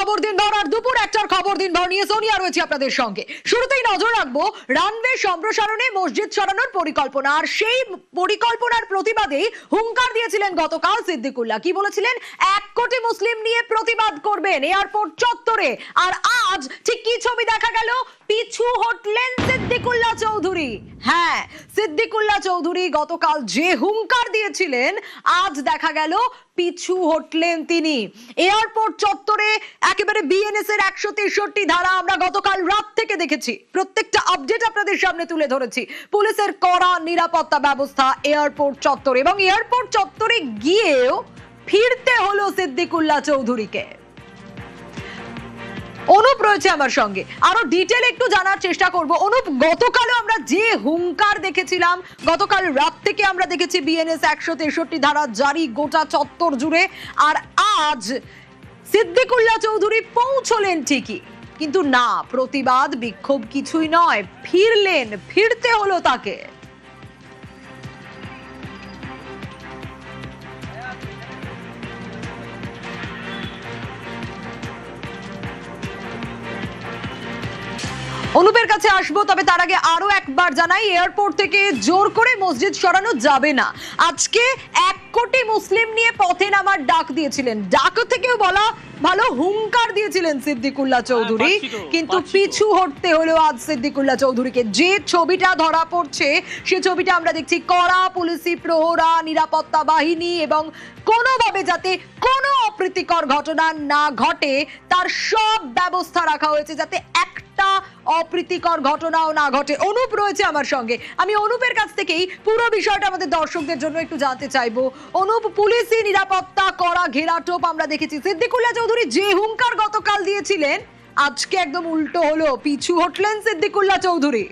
খবর দিন ভর আর দুপুর একটার খবর দিন ভর নিয়ে সোনিয়া রয়েছে আপনাদের সঙ্গে। শুরুতেই নজর রাখবো রানওয়ে সম্প্রসারণে মসজিদ সরানোর পরিকল্পনা, আর সেই পরিকল্পনার প্রতিবাদেই হুঙ্কার দিয়েছিলেন গতকাল সিদ্দিকুল্লাহ। কি বলেছিলেন? 1 কোটি মুসলিম নিয়ে প্রতিবাদ করবেন এয়ারপোর্ট চত্বরে। আর আজ ঠিক কি ছবি দেখা গেল? পিছু হটলেন সিদ্দিকুল্লাহ চৌধুরী। হ্যাঁ, সিদ্দিকুল্লাহ চৌধুরী গতকাল যে হুঙ্কার দিয়েছিলেন আজ দেখা গেল পিছু হটলেন তিনি। এয়ারপোর্ট চত্বরে একেবারে বিএনএস এর 163 ধারা আমরা গতকাল রাত থেকে দেখেছি, প্রত্যেকটা আপডেট আপনাদের সামনে তুলে ধরেছি। পুলিশের কড়া নিরাপত্তা ব্যবস্থা এয়ারপোর্ট চত্বরে, এবং এয়ারপোর্ট চত্বরে গিয়েও ফিরতে হলো সিদ্দিকুল্লাহ চৌধুরীকে। অনুপ রয়েছে আমার সঙ্গে, আরো ডিটেল একটু জানার চেষ্টা করব। অনুপ, গতকালও আমরা যে হুঙ্কার দেখেছিলাম, গতকাল রাত থেকে আমরা দেখেছি বিএনএস 163 ধারা জারি গোটা চত্বর জুড়ে, আর আজ সিদ্দিকুল্লাহ চৌধুরী পৌঁছলেন ঠিকই, কিন্তু না, প্রতিবাদ বিক্ষোভ কিছুই নয়, ফিরতে হলো তাকে। অনুপের কাছে আসবো, তবে তার আগে আরো একবার জানাই, এয়ারপোর্ট থেকে জোর করে মসজিদ সরানো যাবে না। আজকে 1 কোটি মুসলিম নিয়ে পথে নামার ডাক দিয়েছিলেন, ডাক থেকেও বলা ভালো হুঙ্কার দিয়েছিলেন সিদ্দিকুল্লাহ চৌধুরী, কিন্তু পিছু হটতে হলো আজ সিদ্দিকুল্লাহ চৌধুরীকে। যে ছবিটা ধরা পড়ছে সে ছবিটা আমরা দেখছি কড়া পুলিশি প্রহরা, নিরাপত্তা বাহিনী, এবং কোনোভাবে যাতে কোনো অপ্রীতিকর ঘটনা না ঘটে তার সব ব্যবস্থা রাখা হয়েছে, যাতে একটা অপ্রীতিকর ঘটনাও না ঘটে। অনুপ রয়েছে আমার সঙ্গে, আমি অনুপের কাছ থেকেই পুরো বিষয়টা আমাদের দর্শকদের জন্য একটু জানতে চাইবো। অনুপ, পুলিশি নিরাপত্তা করা ঘেরাটোপ আমরা দেখেছি, সিদ্দিকুল্লাহ চৌধুরী যে হুঙ্কার গতকাল দিয়েছিলেন আজকে একদম উল্টো হলো, পিছু হটলেন সিদ্দিকুল্লাহ চৌধুরী।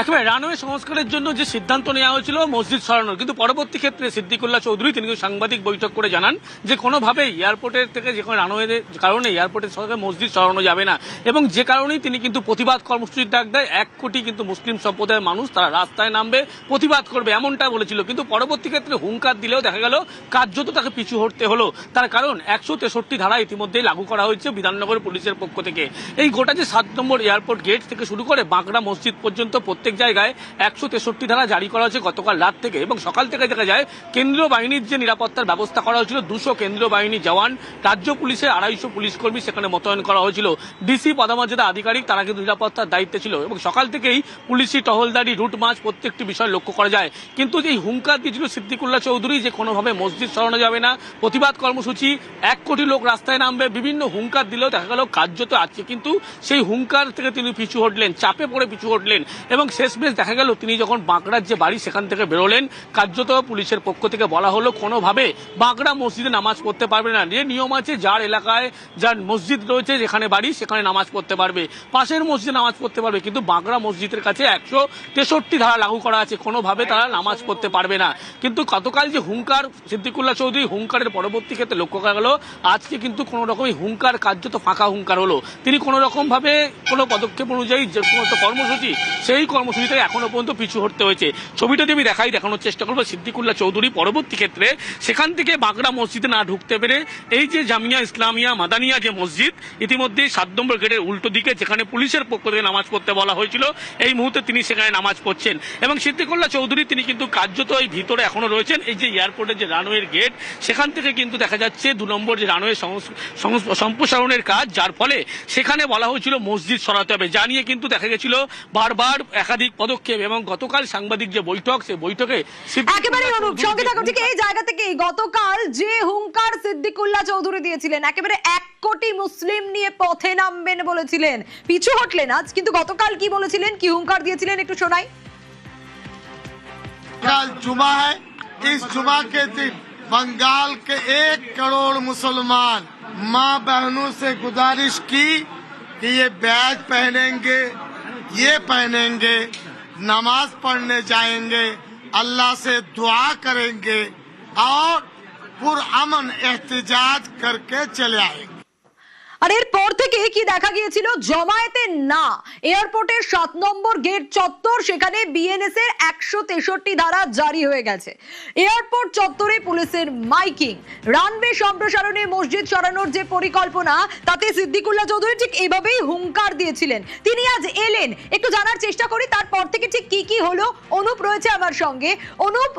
একেবারে রানওয়ে সংস্কারের জন্য যে সিদ্ধান্ত নেওয়া হয়েছিল মসজিদ সরানোর, কিন্তু পরবর্তী ক্ষেত্রে সিদ্দিকুল্লাহ চৌধুরী তিনি সাংবাদিক বৈঠক করে জানান যে কোনোভাবেই এয়ারপোর্টের থেকে যে কোনো রানওয়ের কারণে এয়ারপোর্টের সঙ্গে মসজিদ সরানো যাবে না, এবং যে কারণেই তিনি কিন্তু প্রতিবাদ কর্মসূচির ডাক দেয়। 1 কোটি কিন্তু মুসলিম সম্প্রদায়ের মানুষ তারা রাস্তায় নামবে, প্রতিবাদ করবে, এমনটা বলেছিল। কিন্তু পরবর্তী ক্ষেত্রে হুঙ্কার দিলেও দেখা গেল কার্যত তাকে পিছু হটতে হলো। তার কারণ 163 ধারা ইতিমধ্যেই লাগু করা হয়েছে বিধাননগর পুলিশের পক্ষ থেকে। এই গোটা যে 7 নম্বর এয়ারপোর্ট গেট থেকে শুরু করে বাঁকড়া মসজিদ পর্যন্ত প্রত্যেক জায়গায় 163 ধারা জারি করা হয়েছে গতকাল রাত থেকে, এবং সকাল থেকে দেখা যায় কেন্দ্রীয় বাহিনীর যে নিরাপত্তার ব্যবস্থা করা হয়েছিল, 200 কেন্দ্রীয় বাহিনী জওয়ান, রাজ্য পুলিশের 250 পুলিশ কর্মী সেখানে মোতায়েন করা হয়েছিল। ডিসি পদমর্যাদা আধিকারিক তারা কিন্তু নিরাপত্তার দায়িত্বে ছিল, এবং সকাল থেকেই পুলিশি টহলদারি, রুট মার্চ প্রত্যেকটি বিষয় লক্ষ্য করা যায়। কিন্তু এই হুঙ্কার দিয়েছিল সিদ্দিকুল্লাহ চৌধুরী যে কোনোভাবে মসজিদ সরানো যাবে না, প্রতিবাদ কর্মসূচি, 1 কোটি লোক রাস্তায় নামবে, বিভিন্ন হুঙ্কার দিলেও দেখা গেল কার্যত আছে, কিন্তু সেই হুঙ্কার থেকে তিনি পিছু হটলেন, চাপে পড়ে পিছু হটলেন, এবং শেষমেশ দেখা গেল তিনি যখন বাঁকড়ার যে বাড়ি সেখান থেকে বেরোলেন, কার্যত পুলিশের পক্ষ থেকে বলা হলো কোনোভাবে বাঁকড়া মসজিদে নামাজ পড়তে পারবে না। যে নিয়ম আছে, যার এলাকায় যার মসজিদ রয়েছে, যেখানে বাড়ি সেখানে নামাজ পড়তে পারবে, পাশের মসজিদে নামাজ পড়তে পারবে, কিন্তু বাঁকড়া মসজিদের কাছে 163 ধারা লাগু করা আছে, কোনোভাবে তারা নামাজ পড়তে পারবে না। কিন্তু গতকাল যে হুঙ্কার সিদ্দিকুল্লাহ চৌধুরী, হুঙ্কারের পরবর্তী ক্ষেত্রে লক্ষ্য করা গেল আজকে কিন্তু কোনো রকমই হুঙ্কার কার্যত ফাঁকা হুঙ্কার হলো। তিনি কোনো রকম ভাবে কোনো পদক্ষেপ অনুযায়ী যে সমস্ত কর্মসূচি, সেই কর্মসূচি থেকে এখনো পর্যন্ত পিছু হটতে হয়েছে। ছবিটা দিয়ে আমি দেখানোর চেষ্টা করবো। সিদ্দিকুল্লাহ চৌধুরী পরবর্তী ক্ষেত্রে সেখান থেকে বাঁকড়া মসজিদে না ঢুকতে পেরে এই যে জামিয়া ইসলামিয়া মাদানিয়া যে মসজিদ, ইতিমধ্যে 7 নম্বর গেটের উল্টো দিকে যেখানে পুলিশের পক্ষ থেকে নামাজ পড়তে বলা হয়েছিল, এই মুহূর্তে তিনি সেখানে নামাজ পড়ছেন। এবং সিদ্দিকুল্লাহ চৌধুরী তিনি কিন্তু কার্যত এই ভিতরে এখনো রয়েছেন। এই যে এয়ারপোর্টের যে রানওয়ের গেট, সেখান থেকে কিন্তু দেখা যাচ্ছে 2 নম্বর যে রানওয়ে সম্প্রসারণের কাজ, যার ফলে সেখানে বলা হয়েছিল মসজিদ সরাতে হবে, যা নিয়ে কিন্তু দেখা গেছিল বারবার একাধিক পদক্ষেপ। এবং গতকাল সাংবাদিক যে বৈঠক, সেই বৈঠকে একেবারে অনুপ সঙ্গে থাকো, ঠিক এই জায়গা থেকেই গতকাল যে হুঙ্কার সিদ্দিকুল্লাহ চৌধুরী দিয়েছিলেন, একেবারে 1 কোটি মুসলিম নিয়ে পথে নামবেন বলেছিলেন, পিছু হটলেন আজ, কিন্তু গতকাল কি বলেছিলেন, কি হুঙ্কার দিয়েছিলেন একটু শোনাই। कल जुमा है, इस जुमा के दिन बंगाल के 1 करोड़ मुसलमान माँ बहनों से गुजारिश की कि ये बैज पहनेंगे, ये पहनेंगे, नमाज पढ़ने जाएंगे, अल्लाह से दुआ करेंगे और पुरअमन एहतजाज करके चले आएंगे। আর এরপর থেকে কি দেখা গিয়েছিল, জমায়েতে না, এয়ারপোর্টের 7 নম্বর গেট চত্বর, সেখানে বিএনএস এর 163 ধারা জারি হয়ে গেছে। এয়ারপোর্ট চত্বরে পুলিশের মাইকিং, রানওয়ে সম্প্রসারণে মসজিদ সরানোর যে পরিকল্পনা, তাতে সিদ্দিকুল্লাহ চৌধুরী ঠিক এভাবেই হুঙ্কার দিয়েছিলেন। তিনি আজ এলেন, একটু জানার চেষ্টা করি তারপর থেকে ঠিক কি হলো। অনুপ রয়েছে আমার সঙ্গে। অনুপ,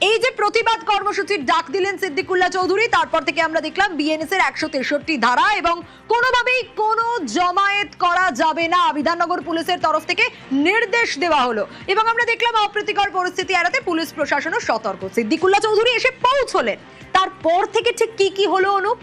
এই যে প্রতিবাদ কর্মসূচির ডাক দিলেন সিদ্দিকুল্লাহ চৌধুরী, তারপর থেকে আমরা দেখলাম বিএনএস এর 163 ধারা এবং কোনোভাবেই কোনো জমায়েত করা যাবে না, বিধাননগর পুলিশের তরফ থেকে নির্দেশ দেওয়া হলো এবং আমরা দেখলাম অপ্রীতিকর পরিস্থিতি এড়াতে পুলিশ প্রশাসনও সতর্ক। সিদ্দিকুল্লাহ চৌধুরী এসে পৌঁছলেন, তারপর থেকে ঠিক কি হলো অনুপ?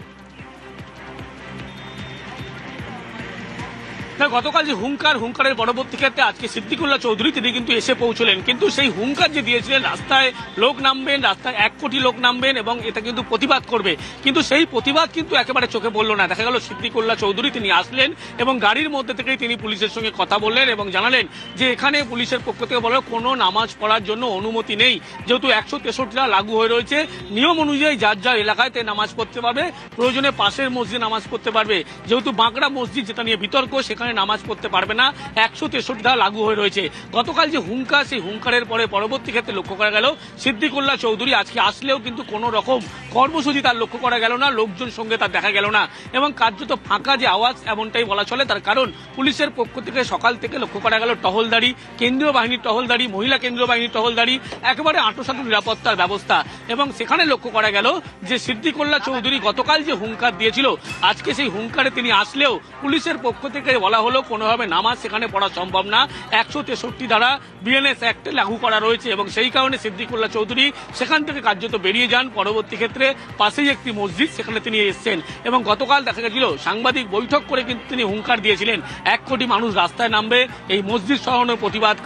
গতকাল যে হুঙ্কারের পরবর্তী ক্ষেত্রে আজকে সিদ্দিকুল্লাহ চৌধুরী তিনি কিন্তু এসে পৌঁছলেন, কিন্তু সেই হুঙ্কার যে দিয়েছিলেন রাস্তায় লোক নামবেন, রাস্তায় 1 কোটি লোক নামবেন এবং এটা কিন্তু প্রতিবাদ করবে, কিন্তু সেই প্রতিবাদ কিন্তু একেবারে চোখে পড়লো না। দেখা গেল সিদ্দিকুল্লাহ চৌধুরী তিনি আসলেন এবং গাড়ির মধ্যে থেকেই তিনি পুলিশের সঙ্গে কথা বললেন এবং জানালেন যে এখানে পুলিশের পক্ষ থেকে বলা কোনো নামাজ পড়ার জন্য অনুমতি নেই, যেহেতু 163 লাগু হয়ে রয়েছে। নিয়ম অনুযায়ী যার যার এলাকায় নামাজ পড়তে পারবে, প্রয়োজনে পাশের মসজিদে নামাজ পড়তে পারবে, যেহেতু বাঁকড়া মসজিদ যেটা নিয়ে বিতর্ক সেখানে নামাজ পড়তে পারবে না, 163 ধারা লাগু হয়ে রয়েছে। গতকাল যে হুঙ্কার, সেই হুঙ্কারের পরে পরবর্তী ক্ষেত্রে লক্ষ্য করা গেল সিদ্দিকুল্লাহ চৌধুরী আজকে আসলেও কিন্তু কোনো রকম কর্মসূচি তার লক্ষ্য করা গেল না, লোকজন সঙ্গে তার দেখা গেল না এবং কার্যত ফাঁকা যে আওয়াজ এমনটাই বলা চলে। তার কারণ পুলিশের পক্ষ থেকে সকাল থেকে লক্ষ্য করা গেল টহলদারি, কেন্দ্রীয় বাহিনীর টহলদারি, মহিলা কেন্দ্রীয় বাহিনীর টহলদারি, একেবারে আঁটোসাঁটো নিরাপত্তার ব্যবস্থা এবং সেখানে লক্ষ্য করা গেল যে সিদ্দিকুল্লাহ চৌধুরী গতকাল যে হুঙ্কার দিয়েছিল আজকে সেই হুঙ্কারে তিনি আসলেও পুলিশের পক্ষ থেকে বলা হলো কোনোভাবে নামাজ সেখানে পড়া সম্ভব না, 163 ধারা বিএনএস অ্যাক্টে লাগু করা রয়েছে এবং সেই কারণে সিদ্দিকুল্লাহ চৌধুরী সেখান থেকে কার্যত বেরিয়ে যান। পরবর্তী ক্ষেত্রে পাশেই একটি মসজিদ, সেখানে তিনি এসেছেন এবং গতকাল দেখা গেছিল সাংবাদিক বৈঠক করে কিন্তু তিনি হুঙ্কার দিয়েছিলেন 1 কোটি মানুষ রাস্তায় নামবে এই মসজিদ সরানোর প্রতিবাদ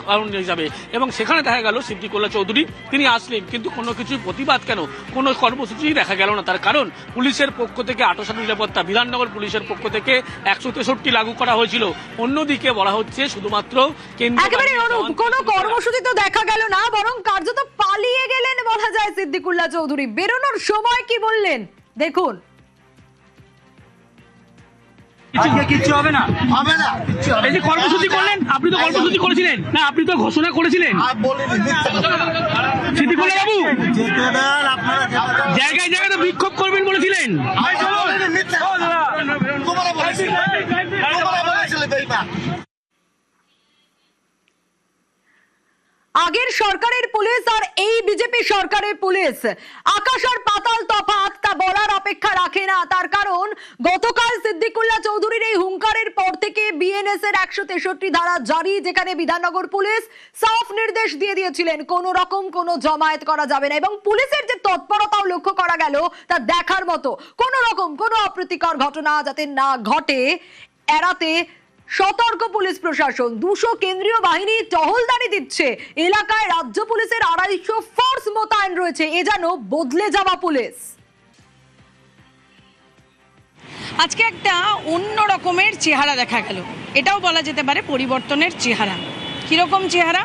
কারণ হিসাবে এবং সেখানে দেখা গেল সিদ্দিকুল্লাহ চৌধুরী তিনি আসলেন, কিন্তু কোনো কিছু প্রতিবাদ কেন, কোনো কর্মসূচি দেখা গেল না। তার কারণ পুলিশের পক্ষ থেকে আঁটোসাঁটো নিরাপত্তা, বিধাননগর পুলিশের পক্ষ থেকে 163 লাগু করা হয়েছিল, অন্যদিকে বলা হচ্ছে শুধুমাত্র কোনো কর্মসূচি তো দেখা গেল না, বরং কার্যত পালিয়ে গেলেন বলা যায় সিদ্দিকুল্লাহ চৌধুরী। বেরোনোর সময় কি বললেন দেখুন। কিচ্ছু হবে না, হবে না। এই যে কর্মসূচি করলেন, আপনি তো কর্মসূচি করেছিলেন না, আপনি তো ঘোষণা করেছিলেন সিদ্দিকুল্লাহ বাবু, জায়গায় জায়গায় তো বিক্ষোভ করবেন বলেছিলেন। আগের সরকারের পুলিশ আর এই বিজেপি সরকারের পুলিশ আকাশ আর পাতাল তফাৎ, তা বলার অপেক্ষা রাখে না। তার কারণ গতকাল সিদ্দিকুল্লাহ চৌধুরীর এই হুঙ্কারের পর থেকে বিএনএস এর 163 ধারা জারি, যেখানে বিধাননগর পুলিশ সাফ নির্দেশ দিয়ে দিয়েছিলেন কোন রকম কোনো জমায়েত করা যাবে না এবং পুলিশের যে তৎপরতাও লক্ষ্য করা গেল তা দেখার মতো। কোন রকম কোনো অপ্রীতিকর ঘটনা যাতে না ঘটে এড়াতে সতর্ক পুলিশ প্রশাসন, 200 কেন্দ্রীয় বাহিনী টহলদারি দিচ্ছে এলাকায়, রাজ্য পুলিশের 250 ফোর্স মোতায়েন রয়েছে। এ যেন বদলে যাওয়া পুলিশ। আজকে একটা অন্য রকমের চেহারা দেখা গেল, এটাও বলা যেতে পারে পরিবর্তনের চেহারা। কিরকম চেহারা?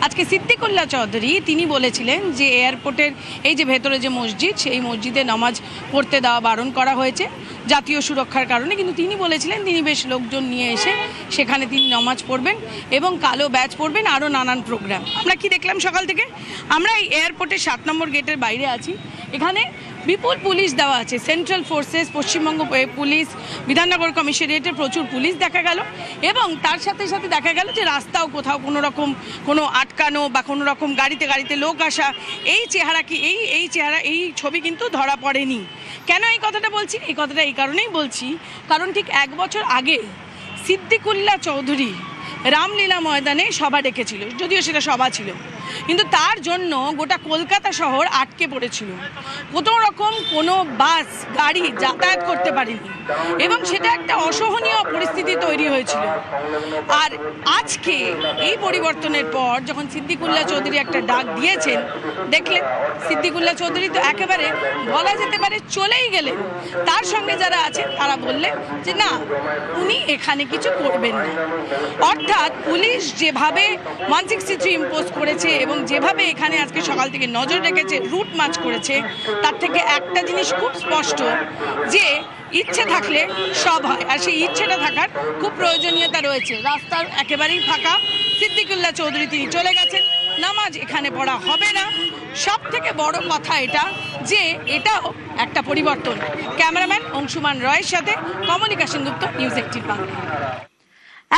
আজকে সিদ্দিকুল্লাহ চৌধুরী তিনি বলেছিলেন যে এয়ারপোর্টের এই যে ভেতরে যে মসজিদ, সেই মসজিদে নামাজ পড়তে দেওয়া বারণ করা হয়েছে জাতীয় সুরক্ষার কারণে, কিন্তু তিনি বলেছিলেন তিনি বেশ লোকজন নিয়ে এসে সেখানে তিনি নামাজ পড়বেন এবং কালো ব্যাচ পড়বেন, আরও নানান প্রোগ্রাম। আমরা কি দেখলাম সকাল থেকে? আমরা এই এয়ারপোর্টের 7 নম্বর গেটের বাইরে আছি, এখানে বিপুল পুলিশ দেওয়া আছে, central forces, Paschimbanga police, Bidhannagar কমিশনারেটের প্রচুর পুলিশ দেখা গেল এবং তার সাথে সাথে দেখা গেল যে রাস্তাও কোথাও কোনো রকম কোনো আটকানো বা কোনো রকম গাড়িতে গাড়িতে লোক আসা, এই চেহারা কি এই চেহারা এই ছবি কিন্তু ধরা পড়েনি। কেন এই কথাটা বলছি? এই কথাটা এই কারণেই বলছি কারণ ঠিক 1 বছর আগে সিদ্দিকুল্লাহ চৌধুরী রামলীলা ময়দানে সভা ডেকেছিল, যদিও সেটা সভা ছিল, কিন্তু তার জন্য গোটা কলকাতা শহর আটকে পড়েছিল, কোনো রকম কোনো বাস গাড়ি যাতায়াত করতে পারেনি এবং সেটা একটা অসহনীয় পরিস্থিতি তৈরি হয়েছিল। আর আজকে এই পরিবর্তনের পর যখন সিদ্দিকুল্লাহ চৌধুরী একটা ডাক দিয়েছেন, দেখলেন সিদ্দিকুল্লাহ চৌধুরী তো একেবারে বলা যেতে পারে চলেই গেলেন। তার সঙ্গে যারা আছেন তারা বললেন যে না, উনি এখানে কিছু করবেন না। অর্থাৎ পুলিশ যেভাবে মানসিক স্থিতি ইম্পোজ করেছে, আসছে এবং যেভাবে এখানে আজকে সকাল থেকে নজর রেখেছে, রুট মার্চ করেছে, তার থেকে একটা জিনিস খুব স্পষ্ট যে ইচ্ছে থাকলে সব হয়, আর সেই ইচ্ছেটা থাকার খুব প্রয়োজনীয়তা রয়েছে। রাস্তার একেবারেই ফাঁকা, সিদ্দিকুল্লাহ চৌধুরী তিনি চলে গেছেন, নামাজ এখানে পড়া হবে না। সব থেকে বড় কথা এটা যে এটাও একটা পরিবর্তন। ক্যামেরাম্যান অংশুমান রয়ের সাথে কমলিকা সেনগুপ্ত, নিউজ 18 বাংলা।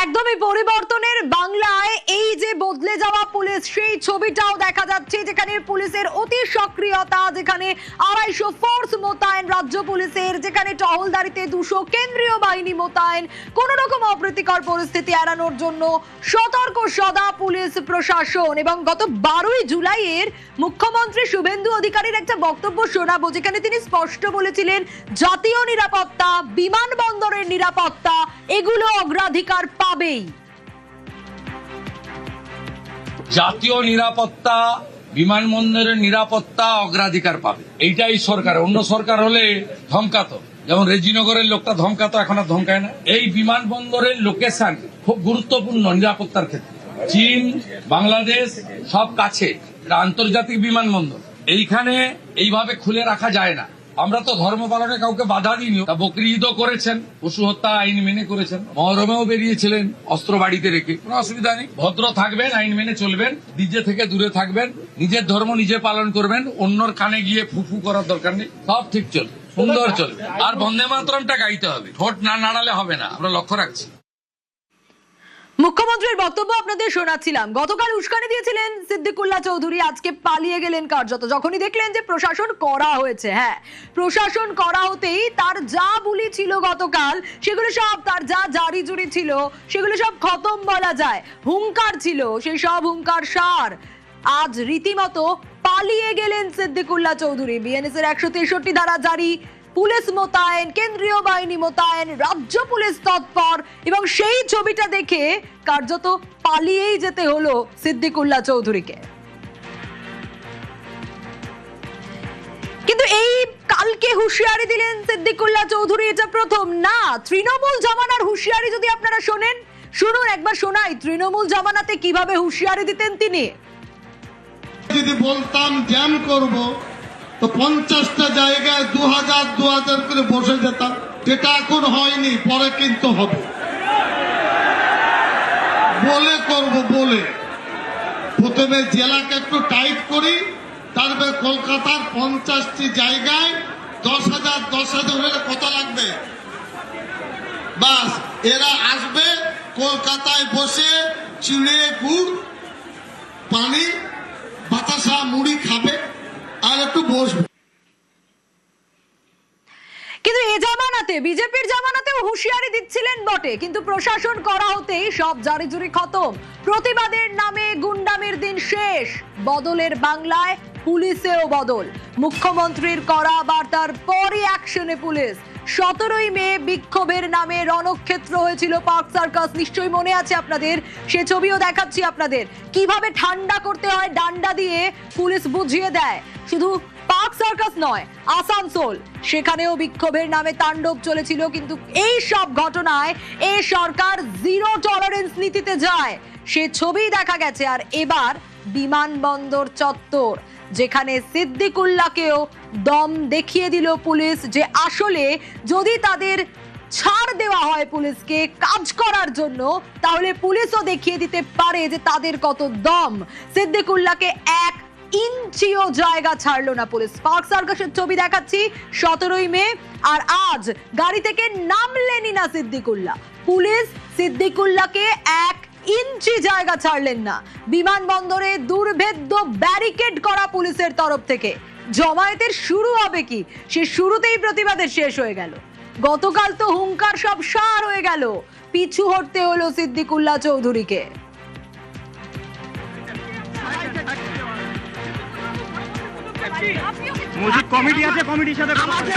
একদমই পরিবর্তনের বাংলায় এই যে বদলে যাওয়া পুলিশ, সেই ছবিটাও দেখা যাচ্ছে, যেখানে পুলিশের অতি সক্রিয়তা, যেখানে 250 ফোর্স মোতায়েন রাজ্য পুলিশের, যেখানে টহলদারিতে 200 কেন্দ্রীয় বাহিনী মোতায়েন, কোন রকম অপ্রীতিকর পরিস্থিতি এড়ানোর জন্য সতর্ক সদা পুলিশ প্রশাসন। এবং গত 12ই জুলাইয়ের মুখ্যমন্ত্রী শুভেন্দু অধিকারীর একটা বক্তব্য শোনাবো, যেখানে তিনি স্পষ্ট বলেছিলেন জাতীয় নিরাপত্তা, বিমানবন্দরের নিরাপত্তা এগুলো অগ্রাধিকার পাবেই। জাতীয় নিরাপত্তা, বিমানবন্দরের নিরাপত্তা অগ্রাধিকার পাবে, এইটাই সরকার। অন্য সরকার হলে ধমকাতো, যেমন রেজিনগরের লোকটা ধমকাতো, এখন আর ধমকায় না। এই বিমানবন্দরের লোকেশন খুব গুরুত্বপূর্ণ নিরাপত্তার ক্ষেত্রে। চীন, বাংলাদেশ সব কাছে, এটা আন্তর্জাতিক বিমানবন্দর, এইখানে এইভাবে খুলে রাখা যায় না। আমরা তো ধর্ম পালনে কাউকে বাধা দিইনি, বকরি ঈদও করেছেন, পশু হত্যা আইন মেনে করেছেন, মহরমেও বেরিয়েছিলেন অস্ত্র বাড়িতে রেখে, কোনো অসুবিধা নেই। ভদ্র থাকবেন, আইন মেনে চলবেন, নিজে থেকে দূরে থাকবেন, নিজের ধর্ম নিজে পালন করবেন, অন্যর কানে গিয়ে ফুফু করার দরকার নেই, সব ঠিক চলবে, সুন্দর চলবে। আর বন্দে মাতরমটা গাইতে হবে, ঠোঁট না নাড়ালে হবে না, আমরা লক্ষ্য রাখছি। মুখ্যমন্ত্রীর বক্তব্য আপনাদের শোনাচ্ছিলাম। গতকাল উস্কানি দিয়েছিলেন সিদ্দিকুল্লাহ চৌধুরী, আজকে পালিয়ে গেলেন কার্যত। যখনই দেখলেন যে প্রশাসন করা হয়েছে, হ্যাঁ প্রশাসন করা হতেই তার যা বুলি ছিল গতকাল, সেগুলো সব, তার যা জারি জুরি ছিল সেগুলো সব খতম বলা যায়। হুঙ্কার ছিল, সেই সব হুঙ্কার সার আজ রীতিমতো পালিয়ে গেলেন সিদ্দিকুল্লাহ চৌধুরী। বিএনএস এর 163 ধারা জারি, পুলিশ মোতায়েন, কেন্দ্রীয় বাহিনী মোতায়েন, রাজ্য পুলিশ তৎপর, এবং সেই ছবিটা দেখে কার্যত পালিয়েই যেতে হলো সিদ্দিকুল্লাহ চৌধুরীকে। কিন্তু এই কালকে হুঁশিয়ারি দিলেন সিদ্দিকুল্লাহ চৌধুরী, এটা প্রথম না। তৃণমূল জামানার হুঁশিয়ারি যদি আপনারা শোনেন, শুনুন একবার, শোনাই তৃণমূল জামানাতে কিভাবে হুঁশিয়ারি দিতেন তিনি। যদি বলতাম জ্যাম করব, তো 50টা জায়গায় 2000 করে বসে যেতাম, যেটা এখন হয়নি, পরে কিন্তু হবে। বলে করব, বলে প্রথমে জেলাকে একটু টাইট করি, তারপরে কলকাতার 50টি জায়গায় 10,000 হলে কত লাগবে, বাস এরা আসবে, কলকাতায় বসে চিড়ে গুড় পানি বাতাসা মুড়ি খাবে আর একটু বসবে। কিন্তু এ জামানাতে, বিজেপির জামানাতেও হুঁশিয়ারি দিচ্ছিলেন বটে, কিন্তু প্রশাসন করা হতেই সব জারি জুরি খতম। প্রতিবাদের নামে গুন্ডামির দিন শেষ। বদলের বাংলায় পুলিশেও বদল। মুখ্যমন্ত্রীর করা বার্তার পরই অ্যাকশনে পুলিশ। 17ই মে বিক্ষোভের নামে রণক্ষেত্র হয়েছিল পার্ক সার্কাস, নিশ্চয়ই মনে আছে আপনাদের। সে ছবিও দেখাচ্ছি আপনাদের, কিভাবে ঠান্ডা করতে হয় ডান্ডা দিয়ে পুলিশ বুঝিয়ে দেয়। শুধু পার্ক সার্কাস নয়, আসানসোল, সেখানেও বিক্ষোভের নামে তাণ্ডব চলেছিল। কিন্তু এই সব ঘটনায় এই সরকার জিরো টলারেন্স নীতিতে যায়, সে ছবি দেখা গেছে। আর এবার বিমানবন্দর চত্বর, যেখানে সিদ্দিকুল্লাহকেও দম দেখিয়ে দিল পুলিশ, যে আসলে যদি তাদের ছাড় দেওয়া হয় পুলিশকে কাজ করার জন্য, তাহলে পুলিশও দেখিয়ে দিতে পারে যে তাদের কত দম। সিদ্দিকুল্লাহকে 1 ইঞ্চিও জায়গা ছাড়লো না পুলিশ। পার্ক সার্কাসের ছবি দেখাচ্ছি 17ই মে, আর আজ গাড়ি থেকে নামলেনই না সিদ্দিকুল্লাহ। পুলিশ সিদ্দিকুল্লাহকে 1 ইঞ্চি জায়গা ছাড়লেন না। বিমানবন্দরে দুর্ভেদ্য ব্যারিকেড করা পুলিশের তরফ থেকে। জমায়েতের শুরু হবে কি, সে শুরুতেই প্রতিবাদের শেষ হয়ে গেল। গতকাল তো হুঙ্কার সব সার হয়ে গেল, পিছু হটতে হলো সিদ্দিকুল্লাহ চৌধুরীকে।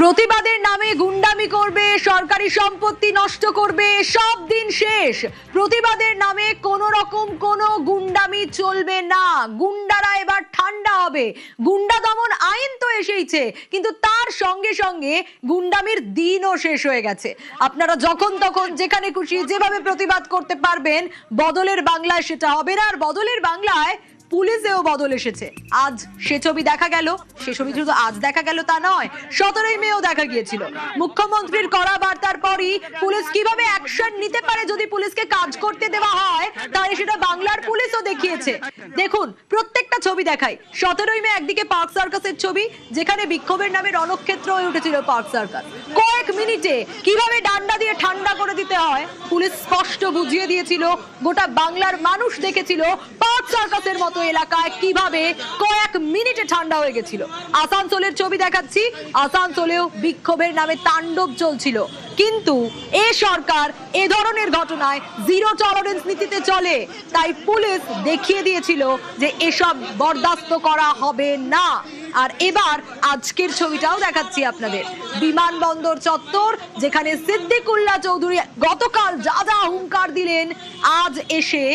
প্রতিবাদের নামে গুন্ডামি করবে, সরকারি সম্পত্তি নষ্ট করবে, সব দিন শেষ। প্রতিবাদের নামে কোন রকম কোন গুন্ডামি চলবে না। গুন্ডারা এবার ঠান্ডা হবে। গুন্ডা দমন আইন তো এসেইছে, কিন্তু তার সঙ্গে সঙ্গে গুন্ডামির দিনও শেষ হয়ে গেছে। আপনারা যখন তখন যেখানে খুশি যেভাবে প্রতিবাদ করতে পারবেন, বদলের বাংলায় সেটা হবে না। আর বদলের বাংলায় পুলিশেও বদল এসেছে। আজ সে ছবি দেখা গেল, সে ছবি শুধু আজ দেখা গেল তা নয়, 17ই মেও দেখা গিয়েছিল। মুখ্যমন্ত্রীর কড়া বার্তার পরই পুলিশ কিভাবে অ্যাকশন নিতে পারে যদি পুলিশকে কাজ করতে দেওয়া হয়, তাই সেটা বাংলার পুলিশও দেখিয়েছে। দেখুন প্রত্যেকটা ছবি দেখাই। 17ই মে একদিকে পার্ক সার্কাসের ছবি, যেখানে বিক্ষোভের নামে রণক্ষেত্র হয়ে উঠেছিল পার্ক সার্কাস। কয়েক মিনিটে কিভাবে ডান্ডা দিয়ে ঠান্ডা করে দিতে হয় পুলিশ স্পষ্ট বুঝিয়ে দিয়েছিল। গোটা বাংলার মানুষ দেখেছিল পার্ক সার্কাসের মতো এলাকায় কিভাবে কয়েক মিনিটে ঠান্ডা হয়ে গেছিল। আসানসোলের ছবি দেখাচ্ছি, আসানসোলেও বিক্ষোভের নামে তাণ্ডব চলছিল। কিন্তু এ সরকার এ ধরনের ঘটনায় জিরো টলারেন্স নীতিতে চলে, তাই পুলিশ দেখিয়ে দিয়েছিল যে এসব বরদাস্ত করা হবে না। আর এবার আজকের ছবিটাও দেখাচ্ছি আপনাদের, বিমানবন্দর চত্বর, যেখানে সিদ্দিকুল্লাহ চৌধুরী গতকাল যা যা হুঙ্কার দিলেন, আজ এসে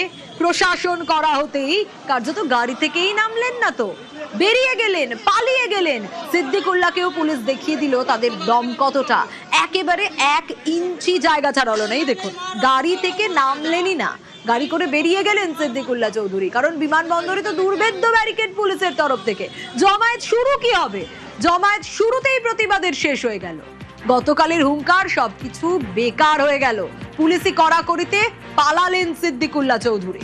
প্রশাসন করা হতেই কার্যত গাড়ি থেকেই নামলেন না, তো বেরিয়ে গেলেন, পালিয়ে গেলেন। সিদ্দিকুল্লাহকেও পুলিশ দেখিয়ে দিল তাদের দম কতটা। একেবারে 1 ইঞ্চি জায়গা ছাড়ালো নেই। দেখুন গাড়ি থেকে নামলেনই না, গাড়ি করে বেরিয়ে গেলেন সিদ্দিকুল্লাহ চৌধুরী। কারণ বিমানবন্দরে তো দুর্ভেদ্য ব্যারিকেড পুলিশের তরফ থেকে। জমায়েত শুরু কি হবে? জমায়েত শুরুতেই প্রতিবাদের শেষ হয়ে গেল। গতকালের হুঙ্কার সবকিছু বেকার হয়ে গেল। পুলিশি কড়াকড়িতে পালালেন সিদ্দিকুল্লাহ চৌধুরী।